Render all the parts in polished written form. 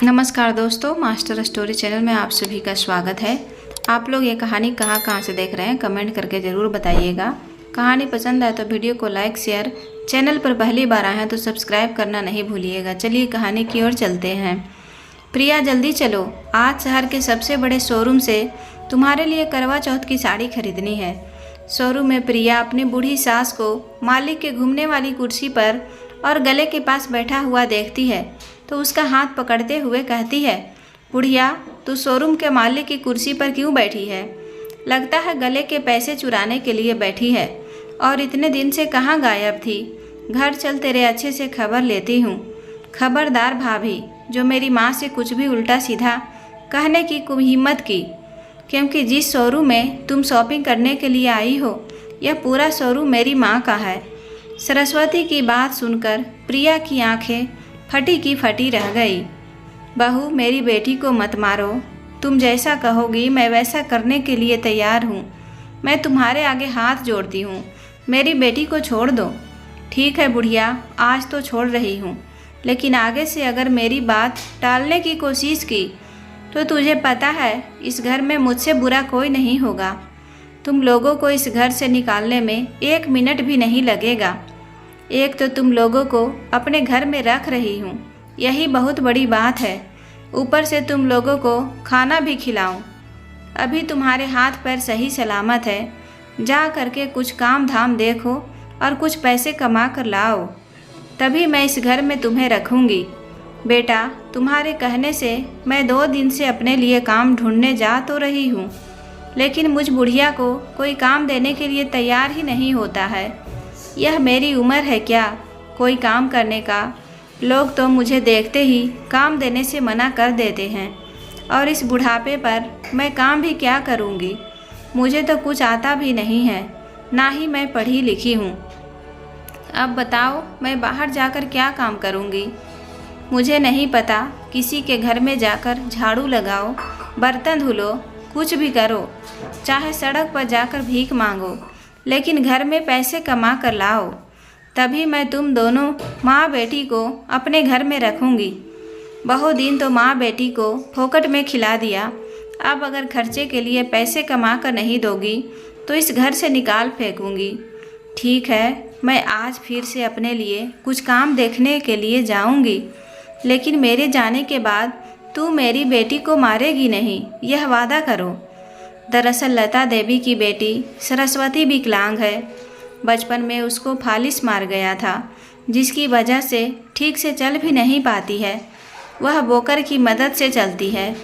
नमस्कार दोस्तों, master story channel में आप सभी का स्वागत है। आप लोग ये कहानी कहाँ से देख रहे हैं कमेंट करके ज़रूर बताइएगा। कहानी पसंद आए तो वीडियो को लाइक शेयर, चैनल पर पहली बार आए हैं तो सब्सक्राइब करना नहीं भूलिएगा। चलिए कहानी की ओर चलते हैं। प्रिया जल्दी चलो, आज शहर के सबसे बड़े शोरूम से तुम्हारे लिए करवा चौथ की साड़ी खरीदनी है। शोरूम में प्रिया अपनी बूढ़ी सास को मालिक के घूमने वाली कुर्सी पर और गले के पास बैठा हुआ देखती है तो उसका हाथ पकड़ते हुए कहती है, बुढ़िया तू शोरूम के मालिक की कुर्सी पर क्यों बैठी है? लगता है गले के पैसे चुराने के लिए बैठी है। और इतने दिन से कहाँ गायब थी? घर चल, तेरे अच्छे से खबर लेती हूँ। खबरदार भाभी, जो मेरी माँ से कुछ भी उल्टा सीधा कहने की हिम्मत की, क्योंकि जिस शोरूम में तुम शॉपिंग करने के लिए आई हो यह पूरा शोरूम मेरी माँ का है। सरस्वती की बात सुनकर प्रिया की आंखें फटी की फटी रह गई। बहू, मेरी बेटी को मत मारो। तुम जैसा कहोगी मैं वैसा करने के लिए तैयार हूँ। मैं तुम्हारे आगे हाथ जोड़ती हूँ, मेरी बेटी को छोड़ दो। ठीक है बुढ़िया, आज तो छोड़ रही हूँ, लेकिन आगे से अगर मेरी बात टालने की कोशिश की तो तुझे पता है इस घर में मुझसे बुरा कोई नहीं होगा। तुम लोगों को इस घर से निकालने में 1 मिनट भी नहीं लगेगा। एक तो तुम लोगों को अपने घर में रख रही हूँ, यही बहुत बड़ी बात है। ऊपर से तुम लोगों को खाना भी खिलाऊं। अभी तुम्हारे हाथ पैर सही सलामत है। जा करके कुछ काम धाम देखो और कुछ पैसे कमा कर लाओ, तभी मैं इस घर में तुम्हें रखूँगी। बेटा, तुम्हारे कहने से मैं 2 दिन से अपने लिए काम ढूंढने जा तो रही हूँ, लेकिन मुझ बुढ़िया को कोई काम देने के लिए तैयार ही नहीं होता है। यह मेरी उम्र है क्या कोई काम करने का? लोग तो मुझे देखते ही काम देने से मना कर देते हैं, और इस बुढ़ापे पर मैं काम भी क्या करूँगी? मुझे तो कुछ आता भी नहीं है, ना ही मैं पढ़ी लिखी हूँ। अब बताओ मैं बाहर जाकर क्या काम करूँगी? मुझे नहीं पता। किसी के घर में जाकर झाड़ू लगाओ, बर्तन धुलो, कुछ भी करो, चाहे सड़क पर जाकर भीख मांगो, लेकिन घर में पैसे कमा कर लाओ, तभी मैं तुम दोनों माँ बेटी को अपने घर में रखूँगी। बहुत दिन तो माँ बेटी को फोकट में खिला दिया, अब अगर खर्चे के लिए पैसे कमा कर नहीं दोगी तो इस घर से निकाल फेंकूँगी। ठीक है, मैं आज फिर से अपने लिए कुछ काम देखने के लिए जाऊँगी, लेकिन मेरे जाने के बाद तू मेरी बेटी को मारेगी नहीं, यह वादा करो। दरअसल लता देवी की बेटी सरस्वती विकलांग है। बचपन में उसको फालिस मार गया था, जिसकी वजह से ठीक से चल भी नहीं पाती है। वह बोकर की मदद से चलती है।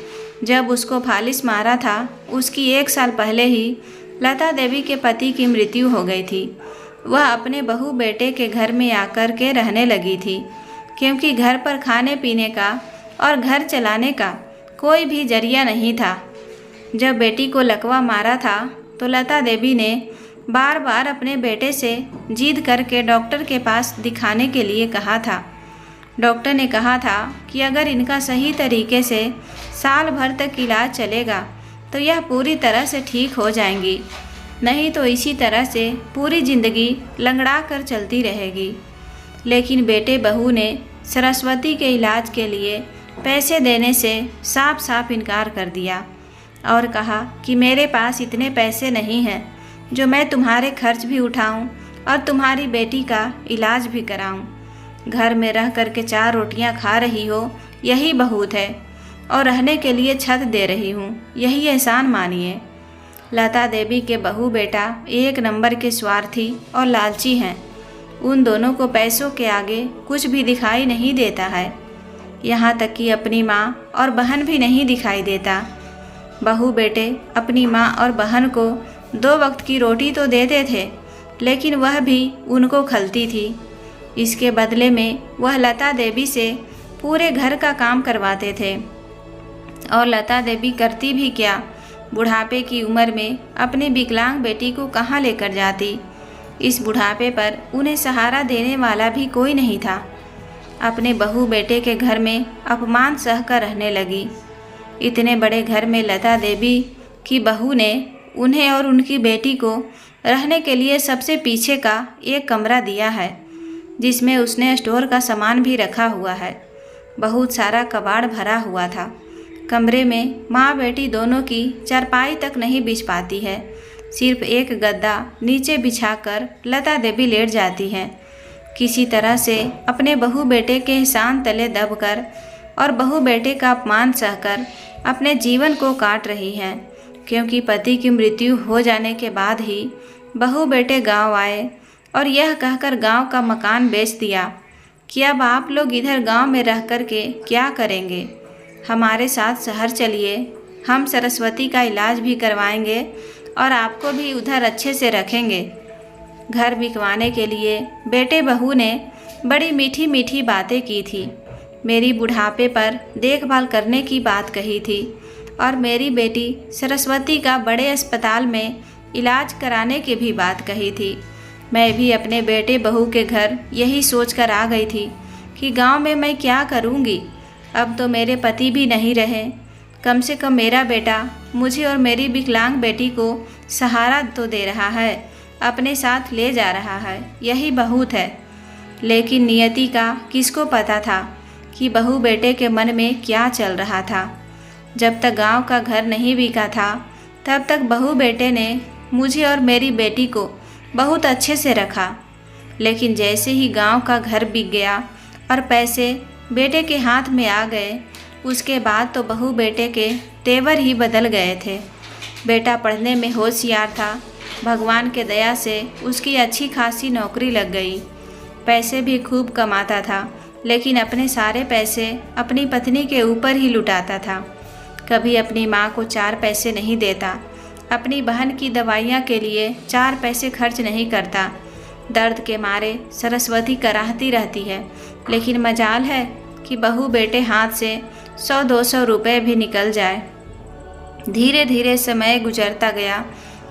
जब उसको फालिस मारा था उसकी 1 साल पहले ही लता देवी के पति की मृत्यु हो गई थी। वह अपने बहू बेटे के घर में आकर के रहने लगी थी, क्योंकि घर पर खाने पीने का और घर चलाने का कोई भी जरिया नहीं था। जब बेटी को लकवा मारा था तो लता देवी ने बार बार अपने बेटे से जिद करके डॉक्टर के पास दिखाने के लिए कहा था। डॉक्टर ने कहा था कि अगर इनका सही तरीके से साल भर तक इलाज चलेगा तो यह पूरी तरह से ठीक हो जाएंगी, नहीं तो इसी तरह से पूरी ज़िंदगी लंगड़ा कर चलती रहेगी। लेकिन बेटे बहू ने सरस्वती के इलाज के लिए पैसे देने से साफ साफ इनकार कर दिया और कहा कि मेरे पास इतने पैसे नहीं हैं जो मैं तुम्हारे खर्च भी उठाऊं और तुम्हारी बेटी का इलाज भी कराऊं। घर में रह कर के 4 रोटियां खा रही हो, यही बहुत है, और रहने के लिए छत दे रही हूं, यही एहसान मानिए। लता देवी के बहू बेटा 1 नंबर के स्वार्थी और लालची हैं। उन दोनों को पैसों के आगे कुछ भी दिखाई नहीं देता है, यहाँ तक कि अपनी माँ और बहन भी नहीं दिखाई देता। बहू बेटे अपनी माँ और बहन को 2 वक्त की रोटी तो देते थे, लेकिन वह भी उनको खलती थी। इसके बदले में वह लता देवी से पूरे घर का काम करवाते थे। और लता देवी करती भी क्या, बुढ़ापे की उम्र में अपनी विकलांग बेटी को कहाँ लेकर जाती? इस बुढ़ापे पर उन्हें सहारा देने वाला भी कोई नहीं था। अपने बहू बेटे के घर में अपमान सह कर रहने लगी। इतने बड़े घर में लता देवी की बहू ने उन्हें और उनकी बेटी को रहने के लिए सबसे पीछे का एक कमरा दिया है, जिसमें उसने स्टोर का सामान भी रखा हुआ है। बहुत सारा कबाड़ भरा हुआ था। कमरे में माँ बेटी दोनों की चारपाई तक नहीं बिछ पाती है। सिर्फ एक गद्दा नीचे बिछाकर लता देवी लेट जाती हैं। किसी तरह से अपने बहू बेटे के एहसान तले दबकर और बहू बेटे का अपमान सहकर अपने जीवन को काट रही हैं, क्योंकि पति की मृत्यु हो जाने के बाद ही बहू बेटे गांव आए और यह कहकर गांव का मकान बेच दिया कि अब आप लोग इधर गांव में रह कर के क्या करेंगे, हमारे साथ शहर चलिए, हम सरस्वती का इलाज भी करवाएंगे और आपको भी उधर अच्छे से रखेंगे। घर बिकवाने के लिए बेटे बहू ने बड़ी मीठी मीठी बातें की थी। मेरी बुढ़ापे पर देखभाल करने की बात कही थी और मेरी बेटी सरस्वती का बड़े अस्पताल में इलाज कराने की भी बात कही थी। मैं भी अपने बेटे बहू के घर यही सोच कर आ गई थी कि गांव में मैं क्या करूंगी। अब तो मेरे पति भी नहीं रहे, कम से कम मेरा बेटा मुझे और मेरी विकलांग बेटी को सहारा तो दे रहा है, अपने साथ ले जा रहा है, यही बहुत है। लेकिन नियति का किसको पता था कि बहू बेटे के मन में क्या चल रहा था। जब तक गांव का घर नहीं बिका था तब तक बहू बेटे ने मुझे और मेरी बेटी को बहुत अच्छे से रखा, लेकिन जैसे ही गांव का घर बिक गया और पैसे बेटे के हाथ में आ गए, उसके बाद तो बहू बेटे के तेवर ही बदल गए थे। बेटा पढ़ने में होशियार था, भगवान के दया से उसकी अच्छी खासी नौकरी लग गई, पैसे भी खूब कमाता था, लेकिन अपने सारे पैसे अपनी पत्नी के ऊपर ही लुटाता था। कभी अपनी माँ को 4 पैसे नहीं देता, अपनी बहन की दवाइयाँ के लिए 4 पैसे खर्च नहीं करता। दर्द के मारे सरस्वती कराहती रहती है, लेकिन मजाल है कि बहू बेटे हाथ से 100-200 रुपए भी निकल जाए। धीरे धीरे समय गुजरता गया,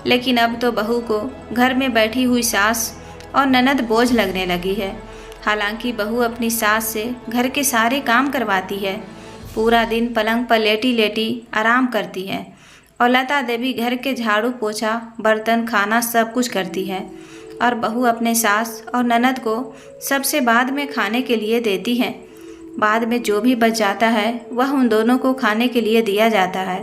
लेकिन अब तो बहू को घर में बैठी हुई सास और ननद बोझ लगने लगी है। हालांकि बहू अपनी सास से घर के सारे काम करवाती है, पूरा दिन पलंग पर लेटी लेटी आराम करती है और लता देवी घर के झाड़ू पोछा बर्तन खाना सब कुछ करती है और बहू अपने सास और ननद को सबसे बाद में खाने के लिए देती है। बाद में जो भी बच जाता है वह उन दोनों को खाने के लिए दिया जाता है।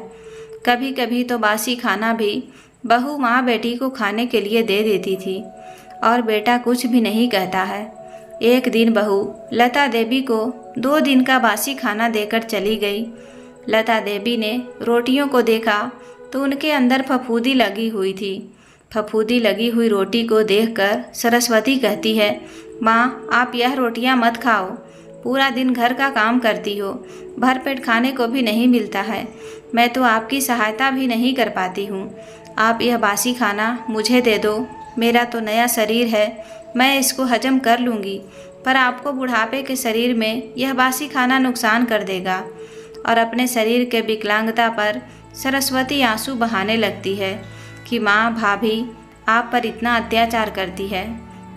कभी कभी तो बासी खाना भी बहू माँ बेटी को खाने के लिए दे देती थी और बेटा कुछ भी नहीं कहता है। एक दिन बहू लता देवी को 2 दिन का बासी खाना देकर चली गई। लता देवी ने रोटियों को देखा तो उनके अंदर फफूंदी लगी हुई थी। फफूंदी लगी हुई रोटी को देखकर सरस्वती कहती है, माँ आप यह रोटियाँ मत खाओ, पूरा दिन घर का काम करती हो, भरपेट खाने को भी नहीं मिलता है, मैं तो आपकी सहायता भी नहीं कर पाती हूँ। आप यह बासी खाना मुझे दे दो, मेरा तो नया शरीर है, मैं इसको हजम कर लूँगी, पर आपको बुढ़ापे के शरीर में यह बासी खाना नुकसान कर देगा। और अपने शरीर के विकलांगता पर सरस्वती आंसू बहाने लगती है कि माँ भाभी आप पर इतना अत्याचार करती है,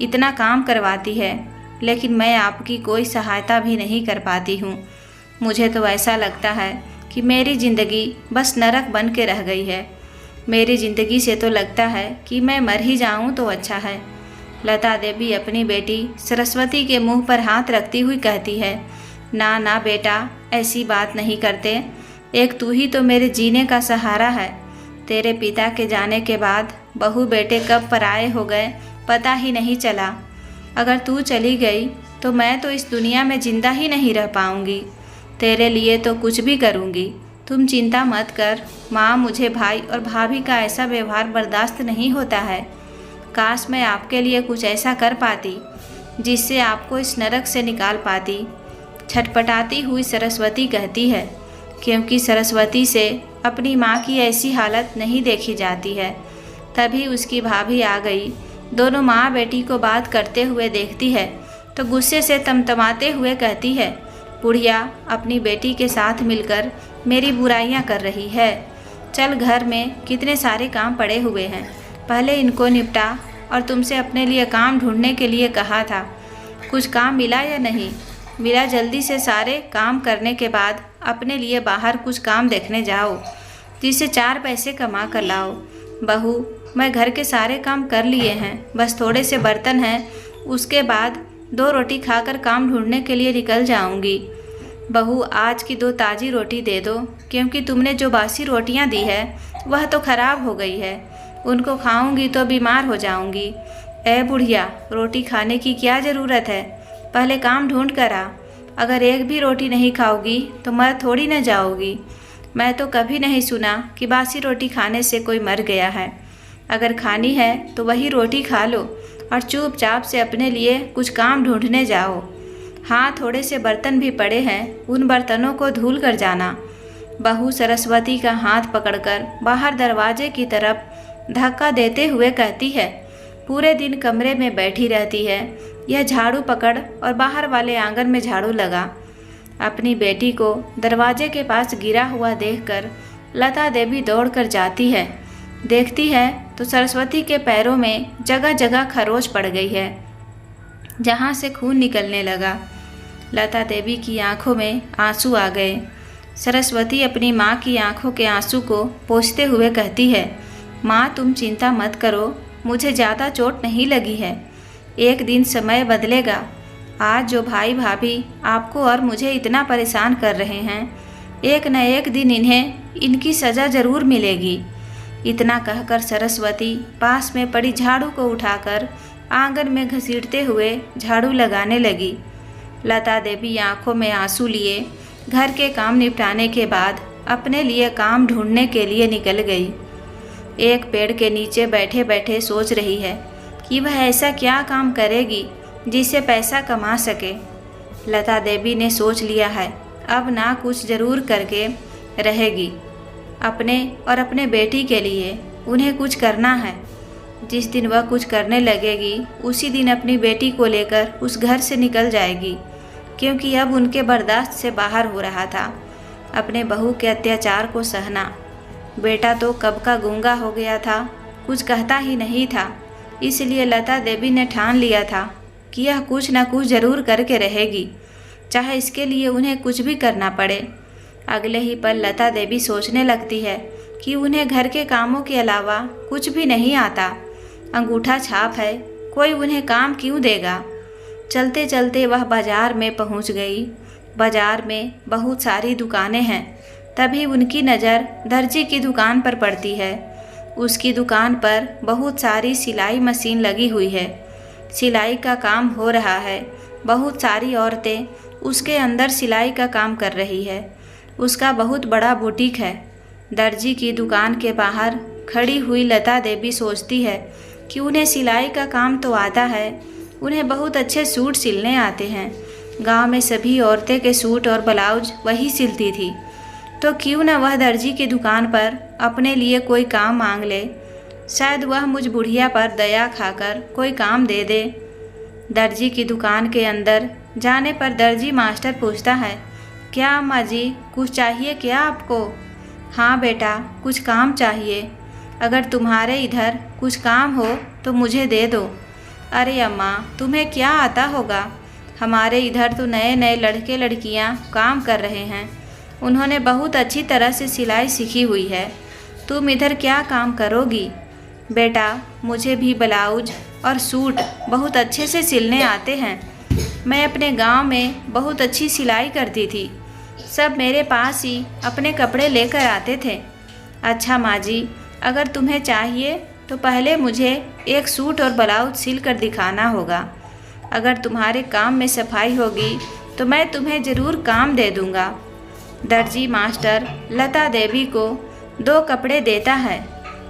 इतना काम करवाती है, लेकिन मैं आपकी कोई सहायता भी नहीं कर पाती हूँ। मुझे तो ऐसा लगता है कि मेरी ज़िंदगी बस नरक बन के रह गई है। मेरी ज़िंदगी से तो लगता है कि मैं मर ही जाऊँ तो अच्छा है। लता देवी अपनी बेटी सरस्वती के मुंह पर हाथ रखती हुई कहती है, ना ना बेटा ऐसी बात नहीं करते, एक तू ही तो मेरे जीने का सहारा है। तेरे पिता के जाने के बाद बहू बेटे कब पराए हो गए पता ही नहीं चला। अगर तू चली गई तो मैं तो इस दुनिया में जिंदा ही नहीं रह पाऊंगी। तेरे लिए तो कुछ भी करूंगी, तुम चिंता मत कर माँ। मुझे भाई और भाभी का ऐसा व्यवहार बर्दाश्त नहीं होता है। काश मैं आपके लिए कुछ ऐसा कर पाती जिससे आपको इस नरक से निकाल पाती। छटपटाती हुई सरस्वती कहती है, क्योंकि सरस्वती से अपनी माँ की ऐसी हालत नहीं देखी जाती है। तभी उसकी भाभी आ गई। दोनों माँ बेटी को बात करते हुए देखती है तो गुस्से से तमतमाते हुए कहती है, बुढ़िया अपनी बेटी के साथ मिलकर मेरी बुराइयाँ कर रही है। चल घर में कितने सारे काम पड़े हुए हैं, पहले इनको निपटा। और तुमसे अपने लिए काम ढूंढने के लिए कहा था, कुछ काम मिला या नहीं मिला? जल्दी से सारे काम करने के बाद अपने लिए बाहर कुछ काम देखने जाओ, जिससे 4 पैसे कमा कर लाओ। बहू मैं घर के सारे काम कर लिए हैं, बस थोड़े से बर्तन हैं, उसके बाद 2 रोटी खाकर काम ढूंढने के लिए निकल जाऊंगी। बहू आज की 2 ताज़ी रोटी दे दो, क्योंकि तुमने जो बासी रोटियां दी है वह तो खराब हो गई है। उनको खाऊंगी तो बीमार हो जाऊंगी। ए बुढ़िया, रोटी खाने की क्या ज़रूरत है, पहले काम ढूंढ कर आ। अगर एक भी रोटी नहीं खाओगी तो मर थोड़ी न जाओगी। मैं तो कभी नहीं सुना कि बासी रोटी खाने से कोई मर गया है। अगर खानी है तो वही रोटी खा लो और चुपचाप से अपने लिए कुछ काम ढूंढने जाओ। हाँ, थोड़े से बर्तन भी पड़े हैं, उन बर्तनों को धुल कर जाना। बहू सरस्वती का हाथ पकड़कर बाहर दरवाजे की तरफ धक्का देते हुए कहती है, पूरे दिन कमरे में बैठी रहती है, यह झाड़ू पकड़ और बाहर वाले आंगन में झाड़ू लगा। अपनी बेटी को दरवाजे के पास गिरा हुआ देखकर लता देवी दौड़कर जाती है। देखती है तो सरस्वती के पैरों में जगह जगह खरोच पड़ गई है, जहाँ से खून निकलने लगा। लता देवी की आंखों में आंसू आ गए। सरस्वती अपनी माँ की आंखों के आंसू को पोंछते हुए कहती है, माँ तुम चिंता मत करो, मुझे ज़्यादा चोट नहीं लगी है। एक दिन समय बदलेगा। आज जो भाई भाभी आपको और मुझे इतना परेशान कर रहे हैं, एक न एक दिन इन्हें इनकी सज़ा ज़रूर मिलेगी। इतना कहकर सरस्वती पास में पड़ी झाड़ू को उठाकर आंगन में घसीटते हुए झाड़ू लगाने लगी। लता देवी आंखों में आंसू लिए घर के काम निपटाने के बाद अपने लिए काम ढूंढने के लिए निकल गई। एक पेड़ के नीचे बैठे बैठे सोच रही है कि वह ऐसा क्या काम करेगी जिससे पैसा कमा सके। लता देवी ने सोच लिया है, अब ना कुछ ज़रूर करके रहेगी। अपने और अपने बेटी के लिए उन्हें कुछ करना है। जिस दिन वह कुछ करने लगेगी उसी दिन अपनी बेटी को लेकर उस घर से निकल जाएगी, क्योंकि अब उनके बर्दाश्त से बाहर हो रहा था अपने बहू के अत्याचार को सहना। बेटा तो कब का गूंगा हो गया था, कुछ कहता ही नहीं था। इसलिए लता देवी ने ठान लिया था कि यह कुछ न कुछ ज़रूर करके रहेगी, चाहे इसके लिए उन्हें कुछ भी करना पड़े। अगले ही पल लता देवी सोचने लगती है कि उन्हें घर के कामों के अलावा कुछ भी नहीं आता। अंगूठा छाप है, कोई उन्हें काम क्यों देगा। चलते चलते वह बाजार में पहुंच गई। बाजार में बहुत सारी दुकानें हैं। तभी उनकी नज़र दर्जी की दुकान पर पड़ती है। उसकी दुकान पर बहुत सारी सिलाई मशीन लगी हुई है। सिलाई का काम हो रहा है। बहुत सारी औरतें उसके अंदर सिलाई का काम कर रही है। उसका बहुत बड़ा बुटीक है। दर्जी की दुकान के बाहर खड़ी हुई लता देवी सोचती है कि उन्हें सिलाई का काम तो आता है, उन्हें बहुत अच्छे सूट सिलने आते हैं। गांव में सभी औरतें के सूट और ब्लाउज वही सिलती थी, तो क्यों न वह दर्जी की दुकान पर अपने लिए कोई काम मांग ले। शायद वह मुझ बुढ़िया पर दया खाकर कोई काम दे दे। दर्जी की दुकान के अंदर जाने पर दर्जी मास्टर पूछता है, क्या अम्मा जी, कुछ चाहिए क्या आपको? हाँ बेटा, कुछ काम चाहिए। अगर तुम्हारे इधर कुछ काम हो तो मुझे दे दो। अरे अम्मा, तुम्हें क्या आता होगा, हमारे इधर तो नए नए लड़के लड़कियां काम कर रहे हैं। उन्होंने बहुत अच्छी तरह से सिलाई सीखी हुई है। तुम इधर क्या काम करोगी? बेटा, मुझे भी ब्लाउज और सूट बहुत अच्छे से सिलने आते हैं। मैं अपने गांव में बहुत अच्छी सिलाई करती थी। सब मेरे पास ही अपने कपड़े लेकर आते थे। अच्छा माँ जी, अगर तुम्हें चाहिए तो पहले मुझे एक सूट और ब्लाउज सिल कर दिखाना होगा। अगर तुम्हारे काम में सफाई होगी तो मैं तुम्हें ज़रूर काम दे दूँगा। दर्जी मास्टर लता देवी को 2 कपड़े देता है।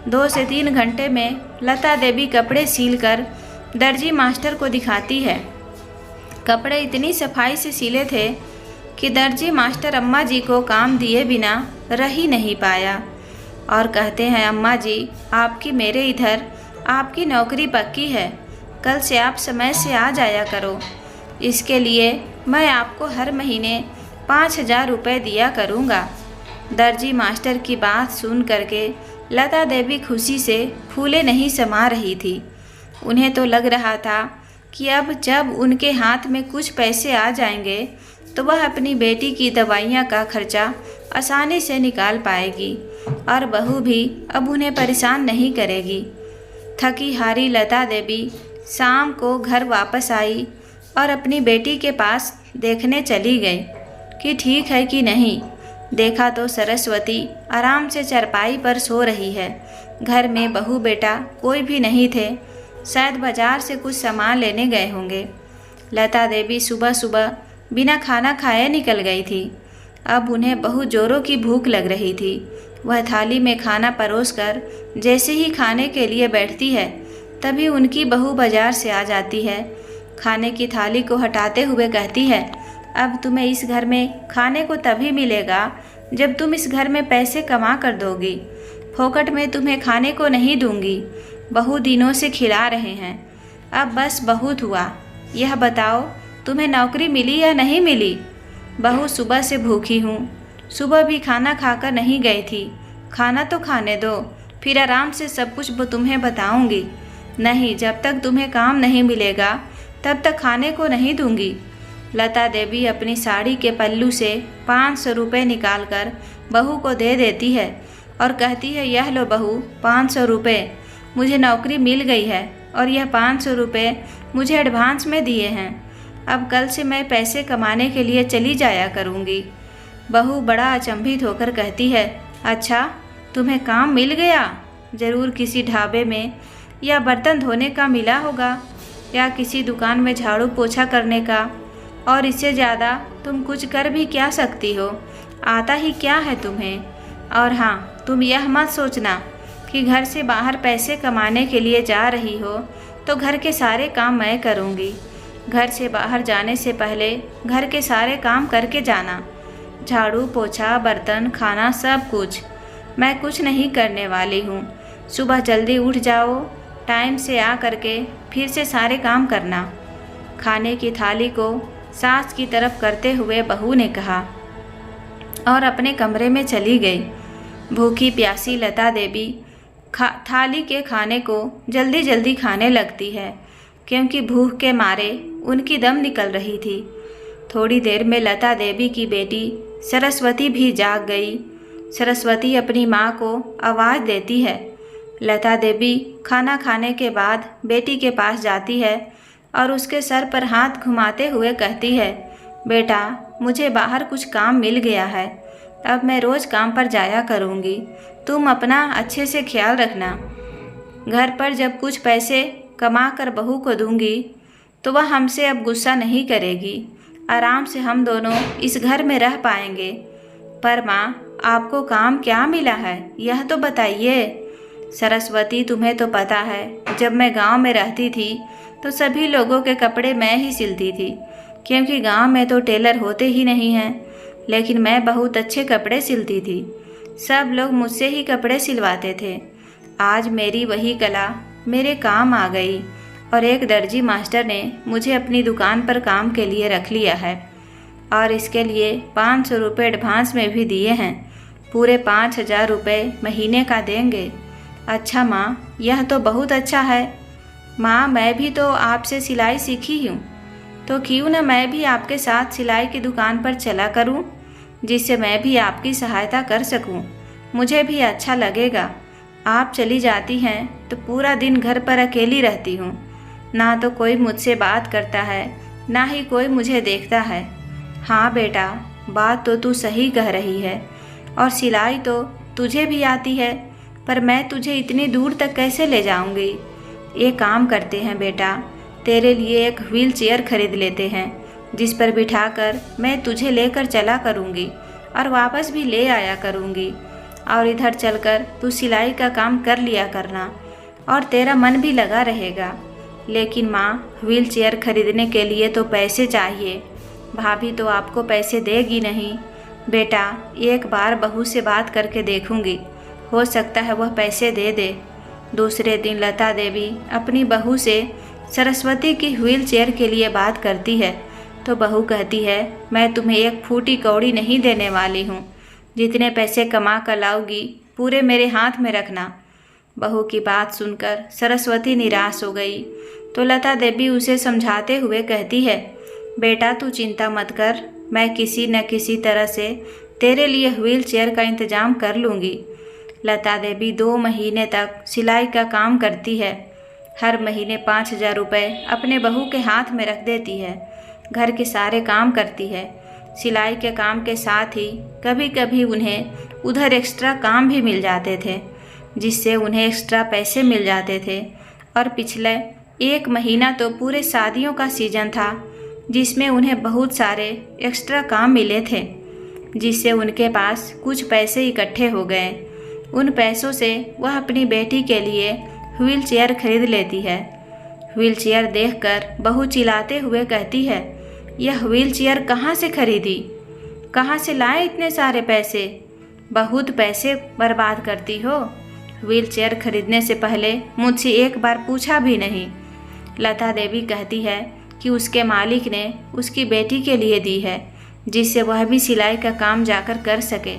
2 से 3 घंटे में लता देवी कपड़े सिलकर दर्जी मास्टर को दिखाती है। कपड़े इतनी सफाई से सिले थे कि दर्जी मास्टर अम्मा जी को काम दिए बिना रह ही नहीं पाया और कहते हैं, अम्मा जी, आपकी मेरे इधर आपकी नौकरी पक्की है। कल से आप समय से आ जाया करो। इसके लिए मैं आपको हर महीने 5,000 रुपये दिया करूँगा। दर्जी मास्टर की बात सुन करके लता देवी खुशी से फूले नहीं समा रही थी। उन्हें तो लग रहा था कि अब जब उनके हाथ में कुछ पैसे आ जाएंगे तो वह अपनी बेटी की दवाइयाँ का खर्चा आसानी से निकाल पाएगी और बहू भी अब उन्हें परेशान नहीं करेगी। थकी हारी लता देवी शाम को घर वापस आई और अपनी बेटी के पास देखने चली गई। कि ठीक है कि नहीं। देखा तो सरस्वती आराम से चारपाई पर सो रही है। घर में बहू बेटा कोई भी नहीं थे, शायद बाजार से कुछ सामान लेने गए होंगे। लता देवी सुबह सुबह बिना खाना खाए निकल गई थी। अब उन्हें बहुत जोरों की भूख लग रही थी। वह थाली में खाना परोसकर जैसे ही खाने के लिए बैठती है, तभी उनकी बहू बाजार से आ जाती है। खाने की थाली को हटाते हुए कहती है, अब तुम्हें इस घर में खाने को तभी मिलेगा जब तुम इस घर में पैसे कमा कर दोगी। फोकट में तुम्हें खाने को नहीं दूंगी। बहू दिनों से खिला रहे हैं, अब बस बहुत हुआ। यह बताओ तुम्हें नौकरी मिली या नहीं मिली? बहू सुबह से भूखी हूँ, सुबह भी खाना खाकर नहीं गई थी। खाना तो खाने दो, फिर आराम से सब कुछ तुम्हें बताऊंगी। नहीं, जब तक तुम्हें काम नहीं मिलेगा तब तक खाने को नहीं दूंगी। लता देवी अपनी साड़ी के पल्लू से 500 रुपये निकाल कर बहू को दे देती है और कहती है, यह लो बहू 500 रुपये, मुझे नौकरी मिल गई है और यह 500 रुपये मुझे एडवांस में दिए हैं। अब कल से मैं पैसे कमाने के लिए चली जाया करूँगी। बहू बड़ा अचंभित होकर कहती है, अच्छा तुम्हें काम मिल गया? ज़रूर किसी ढाबे में या बर्तन धोने का मिला होगा, या किसी दुकान में झाड़ू पोछा करने का। और इससे ज़्यादा तुम कुछ कर भी क्या सकती हो? आता ही क्या है तुम्हें? और हाँ, तुम यह मत सोचना कि घर से बाहर पैसे कमाने के लिए जा रही हो तो घर के सारे काम मैं करूँगी। घर से बाहर जाने से पहले घर के सारे काम करके जाना। झाड़ू पोछा बर्तन खाना सब कुछ। मैं कुछ नहीं करने वाली हूँ। सुबह जल्दी उठ जाओ, टाइम से आ करके फिर से सारे काम करना। खाने की थाली को सास की तरफ करते हुए बहू ने कहा और अपने कमरे में चली गई। भूखी प्यासी लता देवी थाली के खाने को जल्दी जल्दी खाने लगती है, क्योंकि भूख के मारे उनकी दम निकल रही थी। थोड़ी देर में लता देवी की बेटी सरस्वती भी जाग गई। सरस्वती अपनी माँ को आवाज़ देती है। लता देवी खाना खाने के बाद बेटी के पास जाती है और उसके सर पर हाथ घुमाते हुए कहती है, बेटा मुझे बाहर कुछ काम मिल गया है, अब मैं रोज़ काम पर जाया करूँगी। तुम अपना अच्छे से ख्याल रखना। घर पर जब कुछ पैसे कमा कर बहू को दूँगी तो वह हमसे अब गुस्सा नहीं करेगी। आराम से हम दोनों इस घर में रह पाएंगे। पर माँ, आपको काम क्या मिला है यह तो बताइए। सरस्वती, तुम्हें तो पता है, जब मैं गांव में रहती थी तो सभी लोगों के कपड़े मैं ही सिलती थी, क्योंकि गांव में तो टेलर होते ही नहीं हैं। लेकिन मैं बहुत अच्छे कपड़े सिलती थी, सब लोग मुझसे ही कपड़े सिलवाते थे। आज मेरी वही कला मेरे काम आ गई और एक दर्जी मास्टर ने मुझे अपनी दुकान पर काम के लिए रख लिया है और इसके लिए 500 रुपये एडवांस में भी दिए हैं। पूरे 5000 रुपये महीने का देंगे। अच्छा माँ, यह तो बहुत अच्छा है। माँ, मैं भी तो आपसे सिलाई सीखी हूँ, तो क्यों न मैं भी आपके साथ सिलाई की दुकान पर चला करूँ, जिससे मैं भी आपकी सहायता कर सकूँ। मुझे भी अच्छा लगेगा। आप चली जाती हैं तो पूरा दिन घर पर अकेली रहती हूँ। ना तो कोई मुझसे बात करता है, ना ही कोई मुझे देखता है। हाँ बेटा, बात तो तू सही कह रही है और सिलाई तो तुझे भी आती है, पर मैं तुझे इतनी दूर तक कैसे ले जाऊंगी। एक काम करते हैं बेटा, तेरे लिए एक व्हील चेयर खरीद लेते हैं, जिस पर बिठाकर मैं तुझे लेकर चला करूंगी और वापस भी ले आया करूंगी। और इधर चलकर तू सिलाई का काम कर लिया करना और तेरा मन भी लगा रहेगा। लेकिन माँ, व्हील चेयर खरीदने के लिए तो पैसे चाहिए। भाभी तो आपको पैसे देगी नहीं। बेटा, एक बार बहू से बात करके देखूंगी, हो सकता है वह पैसे दे दे। दूसरे दिन लता देवी अपनी बहू से सरस्वती की व्हील चेयर के लिए बात करती है तो बहू कहती है, मैं तुम्हें एक फूटी कौड़ी नहीं देने वाली हूँ। जितने पैसे कमा कर लाओगी पूरे मेरे हाथ में रखना। बहू की बात सुनकर सरस्वती निराश हो गई तो लता देवी उसे समझाते हुए कहती है, बेटा तू चिंता मत कर, मैं किसी न किसी तरह से तेरे लिए व्हील चेयर का इंतज़ाम कर लूँगी। लता देवी 2 महीने तक सिलाई का काम करती है। हर महीने 5000 रुपये अपने बहू के हाथ में रख देती है। घर के सारे काम करती है। सिलाई के काम के साथ ही कभी कभी उन्हें उधर एक्स्ट्रा काम भी मिल जाते थे, जिससे उन्हें एक्स्ट्रा पैसे मिल जाते थे। और पिछले 1 महीना तो पूरे शादियों का सीज़न था, जिसमें उन्हें बहुत सारे एक्स्ट्रा काम मिले थे, जिससे उनके पास कुछ पैसे इकट्ठे हो गए। उन पैसों से वह अपनी बेटी के लिए व्हील चेयर खरीद लेती है। व्हील चेयर देखकर बहू चिल्लाते हुए कहती है, यह व्हील चेयर कहाँ से खरीदी? कहाँ से लाए इतने सारे पैसे? बहुत पैसे बर्बाद करती हो। व्हील चेयर खरीदने से पहले मुझसे एक बार पूछा भी नहीं। लता देवी कहती है कि उसके मालिक ने उसकी बेटी के लिए दी है, जिससे वह भी सिलाई का काम जाकर कर सके।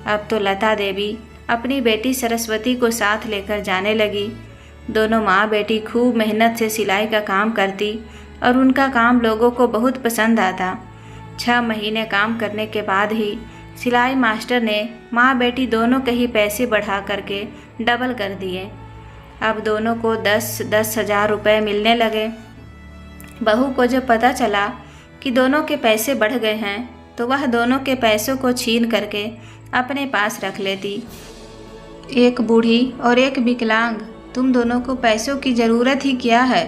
अब तो लता देवी अपनी बेटी सरस्वती को साथ लेकर जाने लगी। दोनों माँ बेटी खूब मेहनत से सिलाई का काम करती और उनका काम लोगों को बहुत पसंद आता। 6 महीने काम करने के बाद ही सिलाई मास्टर ने माँ बेटी दोनों के ही पैसे बढ़ा करके डबल कर दिए। अब दोनों को 10-10 हज़ार रुपये मिलने लगे। बहू को जब पता चला कि दोनों के पैसे बढ़ गए हैं, तो वह दोनों के पैसों को छीन करके अपने पास रख लेती। एक बूढ़ी और एक विकलांग, तुम दोनों को पैसों की ज़रूरत ही क्या है?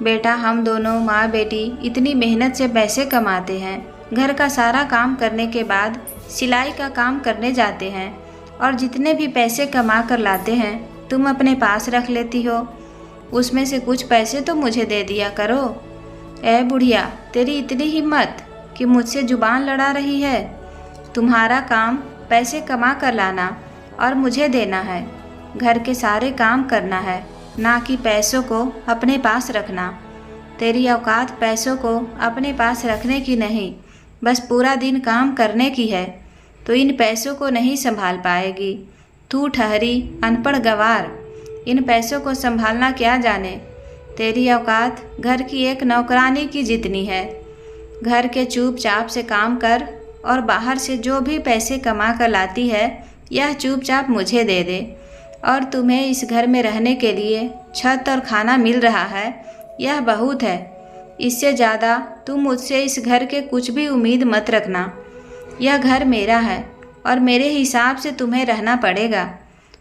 बेटा, हम दोनों माँ बेटी इतनी मेहनत से पैसे कमाते हैं, घर का सारा काम करने के बाद सिलाई का काम करने जाते हैं, और जितने भी पैसे कमा कर लाते हैं तुम अपने पास रख लेती हो। उसमें से कुछ पैसे तो मुझे दे दिया करो। ए बुढ़िया, तेरी इतनी हिम्मत कि मुझसे जुबान लड़ा रही है? तुम्हारा काम पैसे कमा कर लाना और मुझे देना है। घर के सारे काम करना है, ना कि पैसों को अपने पास रखना। तेरी औकात पैसों को अपने पास रखने की नहीं, बस पूरा दिन काम करने की है, तो इन पैसों को नहीं संभाल पाएगी। तू ठहरी अनपढ़ गवार, इन पैसों को संभालना क्या जाने। तेरी औकात घर की एक नौकरानी की जितनी है। घर के चुपचाप से काम कर और बाहर से जो भी पैसे कमा कर लाती है, यह चुपचाप मुझे दे दे। और तुम्हें इस घर में रहने के लिए छत और खाना मिल रहा है, यह बहुत है। इससे ज़्यादा तुम मुझसे इस घर के कुछ भी उम्मीद मत रखना। यह घर मेरा है और मेरे हिसाब से तुम्हें रहना पड़ेगा।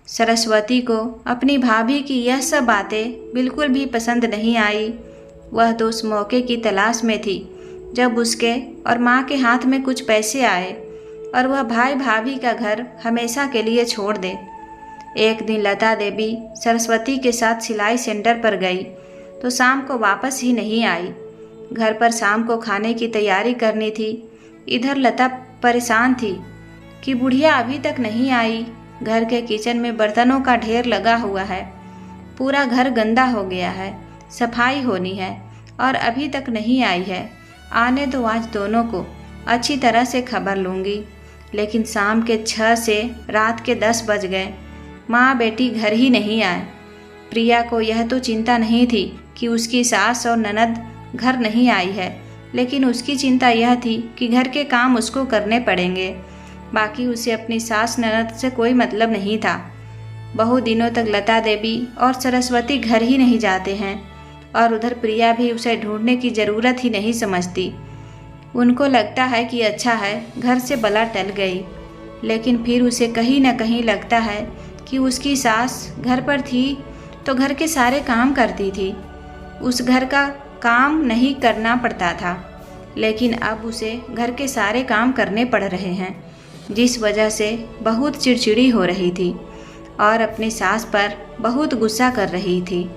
सरस्वती को अपनी भाभी की यह सब बातें बिल्कुल भी पसंद नहीं आई। वह तो उस मौके की तलाश में थी जब उसके और माँ के हाथ में कुछ पैसे आए और वह भाई भाभी का घर हमेशा के लिए छोड़ दे। एक दिन लता देवी सरस्वती के साथ सिलाई सेंटर पर गई तो शाम को वापस ही नहीं आई। घर पर शाम को खाने की तैयारी करनी थी। इधर लता परेशान थी कि बुढ़िया अभी तक नहीं आई। घर के किचन में बर्तनों का ढेर लगा हुआ है, पूरा घर गंदा हो गया है, सफाई होनी है और अभी तक नहीं आई है। आने दो, आज दोनों को अच्छी तरह से खबर लूँगी। लेकिन शाम के 6 से रात के 10 बज गए, माँ बेटी घर ही नहीं आए। प्रिया को यह तो चिंता नहीं थी कि उसकी सास और ननद घर नहीं आई है, लेकिन उसकी चिंता यह थी कि घर के काम उसको करने पड़ेंगे। बाकी उसे अपनी सास ननद से कोई मतलब नहीं था। बहुत दिनों तक लता देवी और सरस्वती घर ही नहीं जाते हैं और उधर प्रिया भी उसे ढूंढने की ज़रूरत ही नहीं समझती। उनको लगता है कि अच्छा है घर से बला टल गई, लेकिन फिर उसे कहीं न कहीं लगता है कि उसकी सास घर पर थी तो घर के सारे काम करती थी, उस घर का काम नहीं करना पड़ता था। लेकिन अब उसे घर के सारे काम करने पड़ रहे हैं, जिस वजह से बहुत चिड़चिड़ी हो रही थी और अपनी सास पर बहुत गुस्सा कर रही थी।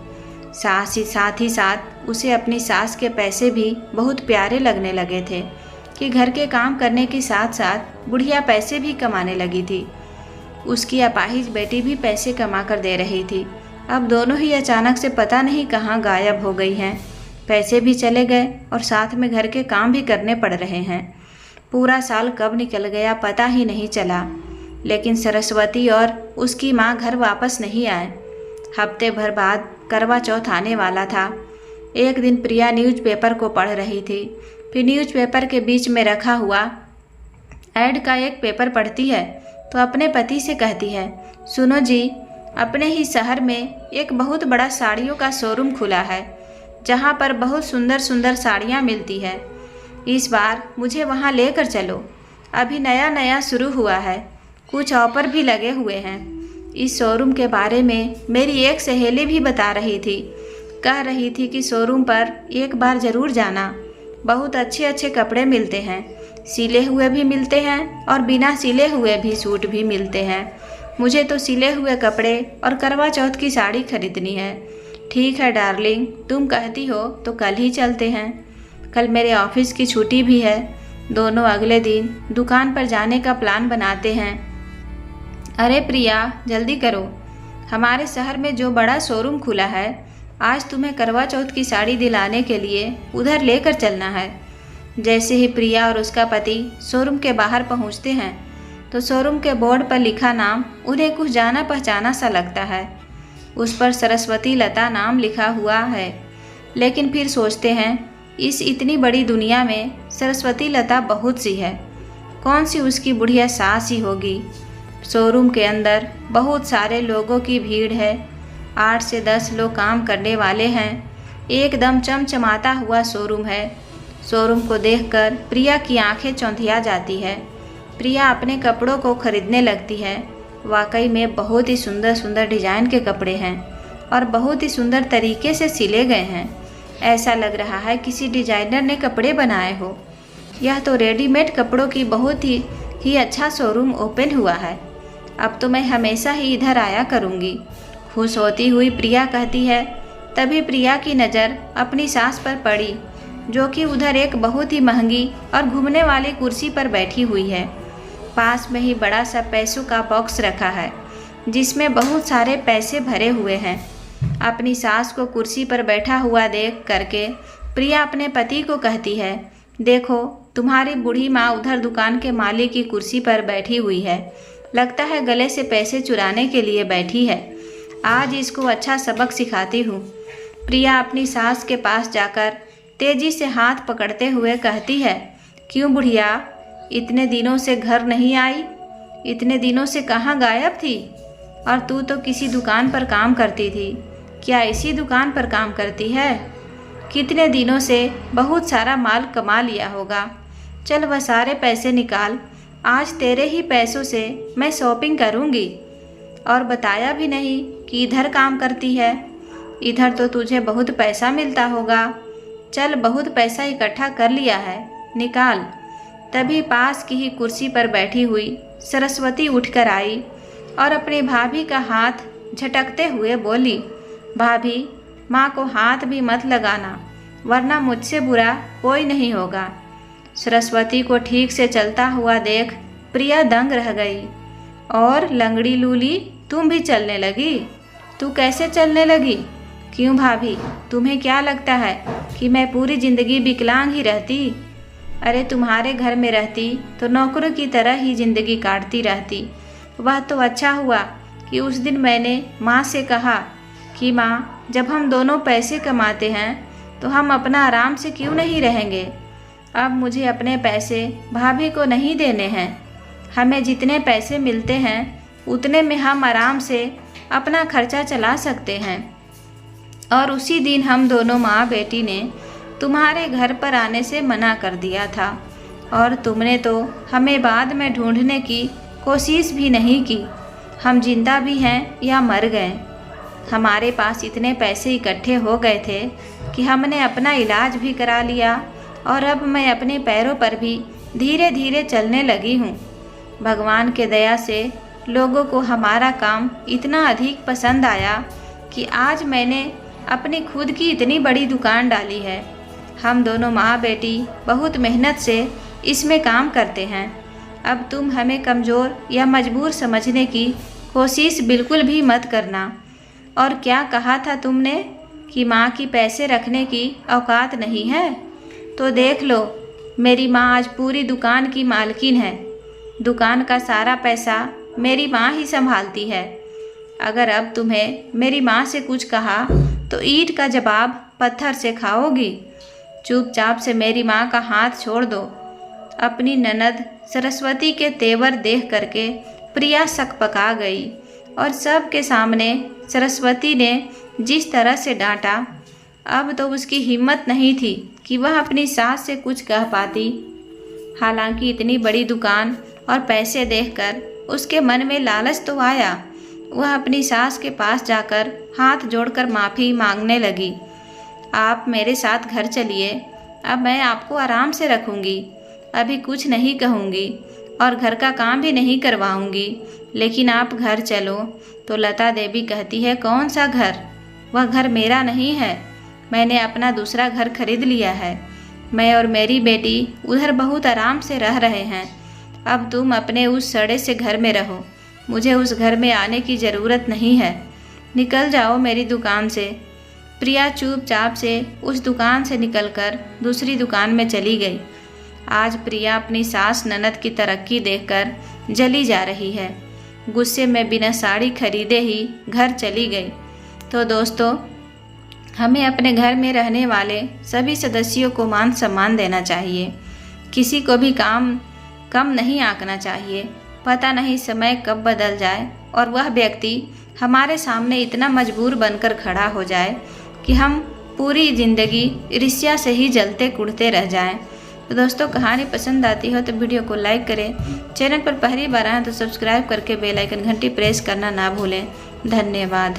साथ ही साथ उसे अपनी सास के पैसे भी बहुत प्यारे लगने लगे थे कि घर के काम करने के साथ साथ बुढ़िया पैसे भी कमाने लगी थी। उसकी अपाहिज बेटी भी पैसे कमा कर दे रही थी। अब दोनों ही अचानक से पता नहीं कहाँ गायब हो गई हैं। पैसे भी चले गए और साथ में घर के काम भी करने पड़ रहे हैं। पूरा साल कब निकल गया पता ही नहीं चला। लेकिन सरस्वती और उसकी माँ घर वापस नहीं आए। हफ्ते भर बाद करवा चौथ आने वाला था। एक दिन प्रिया न्यूज़पेपर को पढ़ रही थी, फिर न्यूज़पेपर के बीच में रखा हुआ ऐड का एक पेपर पढ़ती है तो अपने पति से कहती है, सुनो जी, अपने ही शहर में एक बहुत बड़ा साड़ियों का शोरूम खुला है, जहाँ पर बहुत सुंदर सुंदर साड़ियाँ मिलती है। इस बार मुझे वहाँ लेकर चलो। अभी नया नया शुरू हुआ है, कुछ ऑफर भी लगे हुए हैं। इस शोरूम के बारे में मेरी एक सहेली भी बता रही थी, कह रही थी कि शोरूम पर एक बार ज़रूर जाना। बहुत अच्छे अच्छे कपड़े मिलते हैं, सिले हुए भी मिलते हैं और बिना सिले हुए भी सूट भी मिलते हैं। मुझे तो सिले हुए कपड़े और करवा चौथ की साड़ी खरीदनी है। ठीक है डार्लिंग, तुम कहती हो तो कल ही चलते हैं। कल मेरे ऑफिस की छुट्टी भी है। दोनों अगले दिन दुकान पर जाने का प्लान बनाते हैं। अरे प्रिया, जल्दी करो, हमारे शहर में जो बड़ा शोरूम खुला है, आज तुम्हें करवा चौथ की साड़ी दिलाने के लिए उधर लेकर चलना है। जैसे ही प्रिया और उसका पति शोरूम के बाहर पहुंचते हैं तो शोरूम के बोर्ड पर लिखा नाम उन्हें कुछ जाना पहचाना सा लगता है। उस पर सरस्वती लता नाम लिखा हुआ है, लेकिन फिर सोचते हैं इस इतनी बड़ी दुनिया में सरस्वती लता बहुत सी है, कौन सी उसकी बुढ़िया सास ही होगी। शोरूम के अंदर बहुत सारे लोगों की भीड़ है, 8 से 10 लोग काम करने वाले हैं। एकदम चमचमाता हुआ शोरूम है। शोरूम को देखकर प्रिया की आंखें चौंधिया जाती है। प्रिया अपने कपड़ों को खरीदने लगती है। वाकई में बहुत ही सुंदर सुंदर डिजाइन के कपड़े हैं और बहुत ही सुंदर तरीके से सिले गए हैं। ऐसा लग रहा है किसी डिजाइनर ने कपड़े बनाए हो। यह तो रेडीमेड कपड़ों की बहुत ही अच्छा शोरूम ओपन हुआ है। अब तो मैं हमेशा ही इधर आया करूँगी, खुश होती हुई प्रिया कहती है। तभी प्रिया की नज़र अपनी सास पर पड़ी, जो कि उधर एक बहुत ही महंगी और घूमने वाली कुर्सी पर बैठी हुई है। पास में ही बड़ा सा पैसों का बॉक्स रखा है, जिसमें बहुत सारे पैसे भरे हुए हैं। अपनी सास को कुर्सी पर बैठा हुआ देख करके प्रिया अपने पति को कहती है, देखो तुम्हारी बूढ़ी माँ उधर दुकान के मालिक की कुर्सी पर बैठी हुई है। लगता है गले से पैसे चुराने के लिए बैठी है। आज इसको अच्छा सबक सिखाती हूँ। प्रिया अपनी सास के पास जाकर तेजी से हाथ पकड़ते हुए कहती है, क्यों बुढ़िया, इतने दिनों से घर नहीं आई? इतने दिनों से कहाँ गायब थी? और तू तो किसी दुकान पर काम करती थी, क्या इसी दुकान पर काम करती है? कितने दिनों से बहुत सारा माल कमा लिया होगा। चल वह सारे पैसे निकाल, आज तेरे ही पैसों से मैं शॉपिंग करूँगी। और बताया भी नहीं कि इधर काम करती है। इधर तो तुझे बहुत पैसा मिलता होगा। चल बहुत पैसा इकट्ठा कर लिया है, निकाल। तभी पास की ही कुर्सी पर बैठी हुई सरस्वती उठकर आई और अपनी भाभी का हाथ झटकते हुए बोली, भाभी, माँ को हाथ भी मत लगाना, वरना मुझसे बुरा कोई नहीं होगा। सरस्वती को ठीक से चलता हुआ देख प्रिया दंग रह गई। और लंगड़ी लूली, तुम भी चलने लगी? तू कैसे चलने लगी? क्यों भाभी, तुम्हें क्या लगता है कि मैं पूरी ज़िंदगी विकलांग ही रहती? अरे तुम्हारे घर में रहती तो नौकरों की तरह ही ज़िंदगी काटती रहती। वह तो अच्छा हुआ कि उस दिन मैंने माँ से कहा कि माँ, जब हम दोनों पैसे कमाते हैं तो हम अपना आराम से क्यों नहीं रहेंगे। अब मुझे अपने पैसे भाभी को नहीं देने हैं। हमें जितने पैसे मिलते हैं उतने में हम आराम से अपना खर्चा चला सकते हैं। और उसी दिन हम दोनों माँ बेटी ने तुम्हारे घर पर आने से मना कर दिया था और तुमने तो हमें बाद में ढूंढने की कोशिश भी नहीं की। हम जिंदा भी हैं या मर गए। हमारे पास इतने पैसे इकट्ठे हो गए थे कि हमने अपना इलाज भी करा लिया और अब मैं अपने पैरों पर भी धीरे धीरे चलने लगी हूँ। भगवान के दया से लोगों को हमारा काम इतना अधिक पसंद आया कि आज मैंने अपनी खुद की इतनी बड़ी दुकान डाली है। हम दोनों माँ बेटी बहुत मेहनत से इसमें काम करते हैं। अब तुम हमें कमज़ोर या मजबूर समझने की कोशिश बिल्कुल भी मत करना। और क्या कहा था तुमने कि माँ की पैसे रखने की औकात नहीं है? तो देख लो, मेरी माँ आज पूरी दुकान की मालकिन है। दुकान का सारा पैसा मेरी माँ ही संभालती है। अगर अब तुम्हें मेरी माँ से कुछ कहा तो ईंट का जवाब पत्थर से खाओगी। चुपचाप से मेरी माँ का हाथ छोड़ दो। अपनी ननद सरस्वती के तेवर देख करके प्रिया सकपका गई और सबके सामने सरस्वती ने जिस तरह से डांटा अब तो उसकी हिम्मत नहीं थी कि वह अपनी सास से कुछ कह पाती। हालांकि इतनी बड़ी दुकान और पैसे देखकर उसके मन में लालच तो आया। वह अपनी सास के पास जाकर हाथ जोड़कर माफ़ी मांगने लगी। आप मेरे साथ घर चलिए, अब मैं आपको आराम से रखूँगी, अभी कुछ नहीं कहूँगी और घर का काम भी नहीं करवाऊँगी, लेकिन आप घर चलो। तो लता देवी कहती है, कौन सा घर? वह घर मेरा नहीं है, मैंने अपना दूसरा घर खरीद लिया है। मैं और मेरी बेटी उधर बहुत आराम से रह रहे हैं। अब तुम अपने उस सड़े से घर में रहो, मुझे उस घर में आने की ज़रूरत नहीं है। निकल जाओ मेरी दुकान से। प्रिया चुपचाप से उस दुकान से निकलकर दूसरी दुकान में चली गई। आज प्रिया अपनी सास ननद की तरक्की देखकर जली जा रही है। गुस्से में बिना साड़ी खरीदे ही घर चली गई। तो दोस्तों, हमें अपने घर में रहने वाले सभी सदस्यों को मान सम्मान देना चाहिए। किसी को भी काम कम नहीं आंकना चाहिए। पता नहीं समय कब बदल जाए और वह व्यक्ति हमारे सामने इतना मजबूर बनकर खड़ा हो जाए कि हम पूरी ज़िंदगी ईर्ष्या से ही जलते कुढ़ते रह जाएं। तो दोस्तों, कहानी पसंद आती हो तो वीडियो को लाइक करें। चैनल पर पहली बार आएँ तो सब्सक्राइब करके बेल आइकन घंटी प्रेस करना ना भूलें। धन्यवाद।